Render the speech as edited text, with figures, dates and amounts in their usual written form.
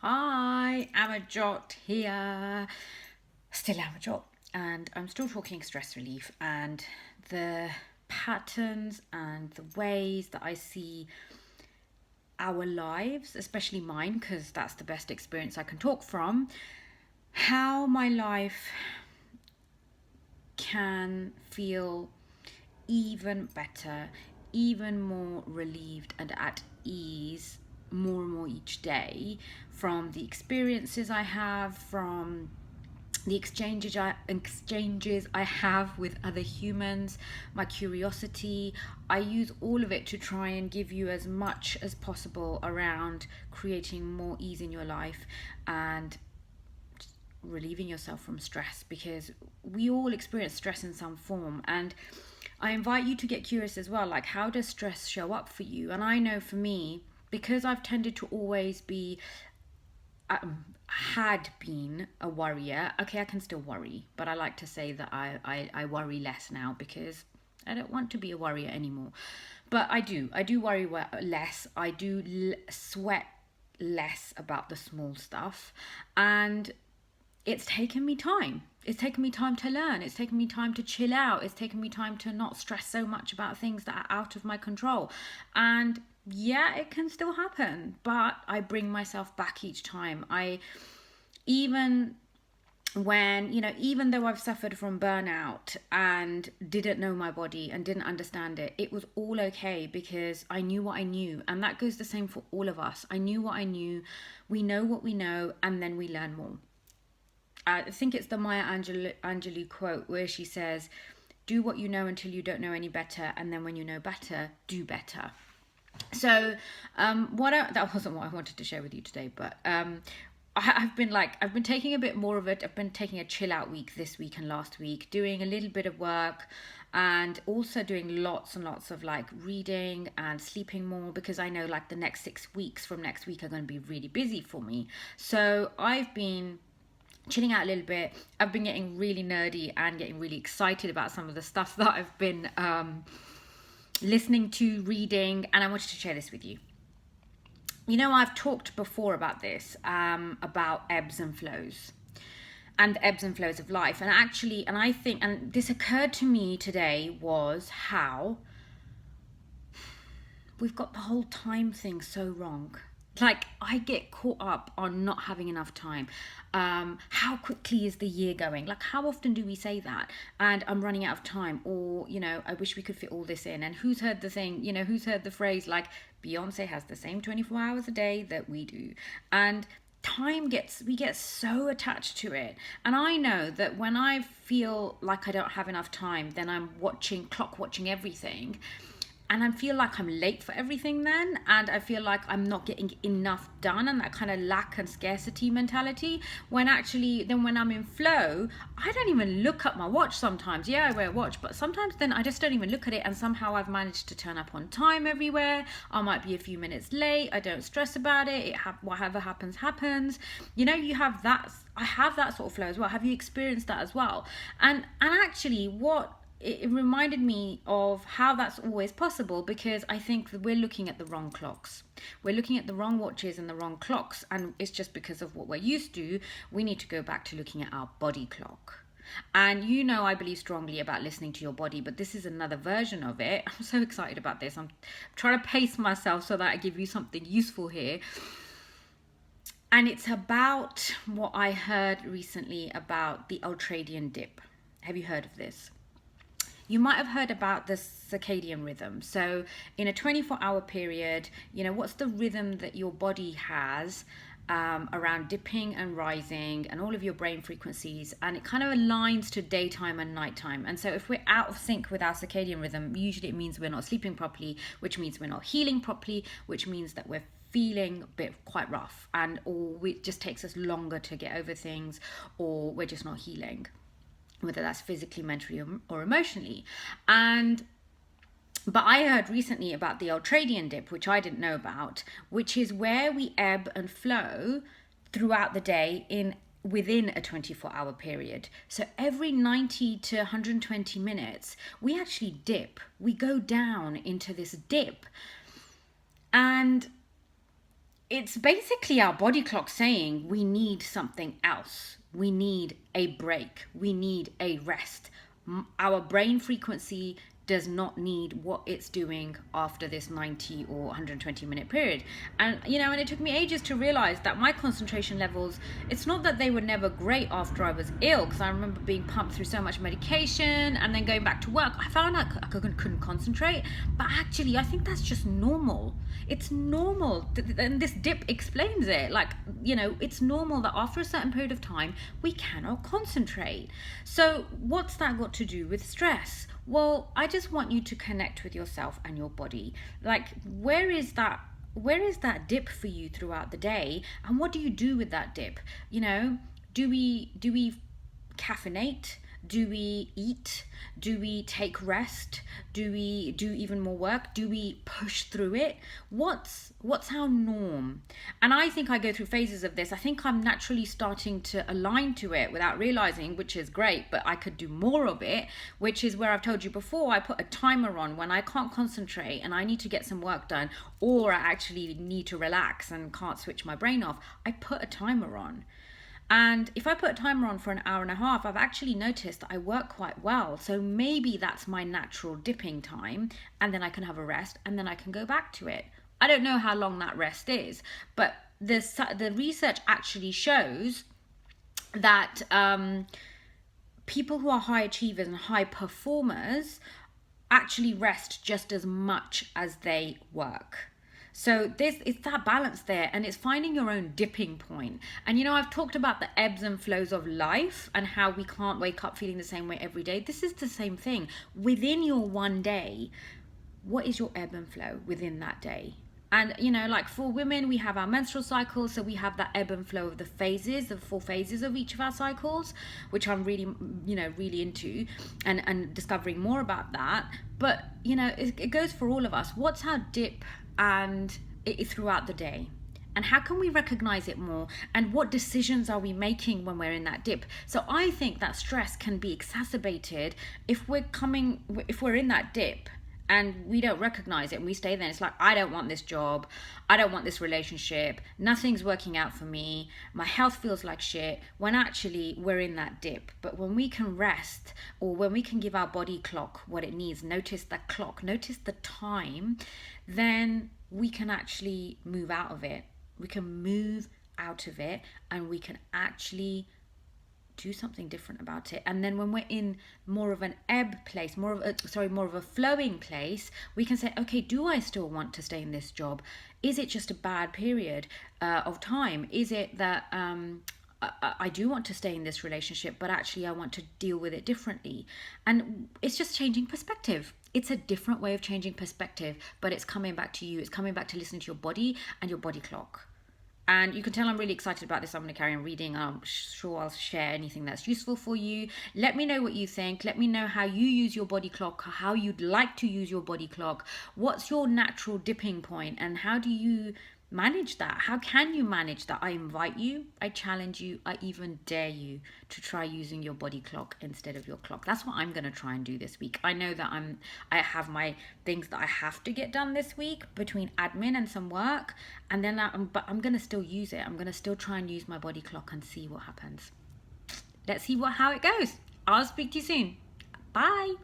Hi, Amajot here. Still Amajot, and I'm still talking stress relief and the patterns and the ways that I see our lives, especially mine, because that's the best experience I can talk from. How my life can feel even better, even more relieved and at ease more and more each day from the experiences I have, from the exchanges I have with other humans, my curiosity. I use all of it to try and give you as much as possible around creating more ease in your life and relieving yourself from stress, because we all experience stress in some form. And I invite you to get curious as well, like, how does stress show up for you? And I know for me, because I've tended to always be had been a worrier. Okay, I can still worry, but I like to say that I worry less now because I don't want to be a worrier anymore. But I do worry less. I do sweat less about the small stuff. And it's taken me time. It's taken me time to learn. It's taken me time to chill out. It's taken me time to not stress so much about things that are out of my control. And yeah, it can still happen, but I bring myself back each time. Even when, even though I've suffered from burnout and didn't know my body and didn't understand it, it was all okay because I knew what I knew. And that goes the same for all of us. I knew what I knew. We know what we know, and then we learn more. I think it's the Maya Angelou quote where she says, do what you know until you don't know any better, and then when you know better, do better. So that wasn't what I wanted to share with you today, but I've been taking a bit more of it. I've been taking a chill out week this week and last week, doing a little bit of work and also doing lots and lots of like reading and sleeping more, because I know like the next 6 weeks from next week are going to be really busy for me. So I've been chilling out a little bit. I've been getting really nerdy and getting really excited about some of the stuff that I've been listening to, reading, and I wanted to share this with you. I've talked before about this, about ebbs and flows and the ebbs and flows of life. And actually, and I think, and this occurred to me today, was how we've got the whole time thing so wrong. Like, I get caught up on not having enough time. How quickly is the year going? Like, how often do we say that? And I'm running out of time, or I wish we could fit all this in. And who's heard the thing? Who's heard the phrase like Beyonce has the same 24 hours a day that we do? And we get so attached to it. And I know that when I feel like I don't have enough time, then I'm clock watching everything, and I feel like I'm late for everything then, and I feel like I'm not getting enough done, and that kind of lack and scarcity mentality, when actually then when I'm in flow, I don't even look at my watch sometimes. Yeah, I wear a watch, but sometimes then I just don't even look at it, and somehow I've managed to turn up on time everywhere. I might be a few minutes late. I don't stress about it. Whatever happens happens. You have that. I have that sort of flow as well. Have you experienced that as well? And actually what it reminded me of how that's always possible, because I think that we're looking at the wrong clocks. We're looking at the wrong watches and the wrong clocks, and it's just because of what we're used to. We need to go back to looking at our body clock. And I believe strongly about listening to your body, but this is another version of it. I'm so excited about this. I'm trying to pace myself so that I give you something useful here. And it's about what I heard recently about the ultradian dip. Have you heard of this? You might have heard about the circadian rhythm. So in a 24-hour period, what's the rhythm that your body has around dipping and rising and all of your brain frequencies, and it kind of aligns to daytime and nighttime. And so if we're out of sync with our circadian rhythm, usually it means we're not sleeping properly, which means we're not healing properly, which means that we're feeling a bit quite rough, or it just takes us longer to get over things, or we're just not healing, whether that's physically, mentally, or emotionally. But I heard recently about the ultradian dip, which I didn't know about, which is where we ebb and flow throughout the day within a 24-hour period. So every 90 to 120 minutes, we actually dip. We go down into this dip. And it's basically our body clock saying we need something else. We need a break. We need a rest. Our brain frequency does not need what it's doing after this 90 or 120-minute period. And and it took me ages to realize that my concentration levels, it's not that they were never great after I was ill, because I remember being pumped through so much medication and then going back to work. I found out I couldn't concentrate, but actually I think that's just normal. It's normal, and this dip explains it. Like, it's normal that after a certain period of time we cannot concentrate. So what's that got to do with stress? Well, I just want you to connect with yourself and your body. Like, where is that dip for you throughout the day, and what do you do with that dip? Do we caffeinate? Do we eat? Do we take rest? Do we do even more work? Do we push through it? What's our norm? And I think I go through phases of this. I think I'm naturally starting to align to it without realizing, which is great, but I could do more of it, which is where I've told you before, I put a timer on when I can't concentrate and I need to get some work done, or I actually need to relax and can't switch my brain off. I put a timer on. And if I put a timer on for an hour and a half, I've actually noticed that I work quite well. So maybe that's my natural dipping time, and then I can have a rest, and then I can go back to it. I don't know how long that rest is, but the research actually shows that people who are high achievers and high performers actually rest just as much as they work. So it's that balance there, and it's finding your own dipping point. And I've talked about the ebbs and flows of life and how we can't wake up feeling the same way every day. This is the same thing. Within your one day, what is your ebb and flow within that day? And like for women, we have our menstrual cycle, so we have that ebb and flow of the phases, the 4 phases of each of our cycles, which I'm really really into, and discovering more about that. But it goes for all of us. What's our dip and throughout the day, and how can we recognize it more, and what decisions are we making when we're in that dip? So I think that stress can be exacerbated if we're in that dip and we don't recognize it and we stay there. It's like, I don't want this job, I don't want this relationship, nothing's working out for me, my health feels like shit, when actually we're in that dip. But when we can rest, or when we can give our body clock what it needs, notice the clock, notice the time, then we can actually move out of it. We can move out of it, and we can actually do something different about it. And then when we're in more of an ebb place, more of a flowing place, we can say, okay, do I still want to stay in this job? Is it just a bad period of time? Is it that I do want to stay in this relationship, but actually I want to deal with it differently? And it's just changing perspective. It's a different way of changing perspective, but it's coming back to you. It's coming back to listening to your body and your body clock. And you can tell I'm really excited about this. I'm going to carry on reading. I'm sure I'll share anything that's useful for you. Let me know what you think. Let me know how you use your body clock, how you'd like to use your body clock. What's your natural dipping point, and how do you manage that? How can you manage that? I invite you, I challenge you, I even dare you to try using your body clock instead of your clock. That's what I'm going to try and do this week. I know that I have my things that I have to get done this week between admin and some work, and then but I'm going to still use it. I'm going to still try and use my body clock and see what happens. Let's see how it goes. I'll speak to you soon. Bye.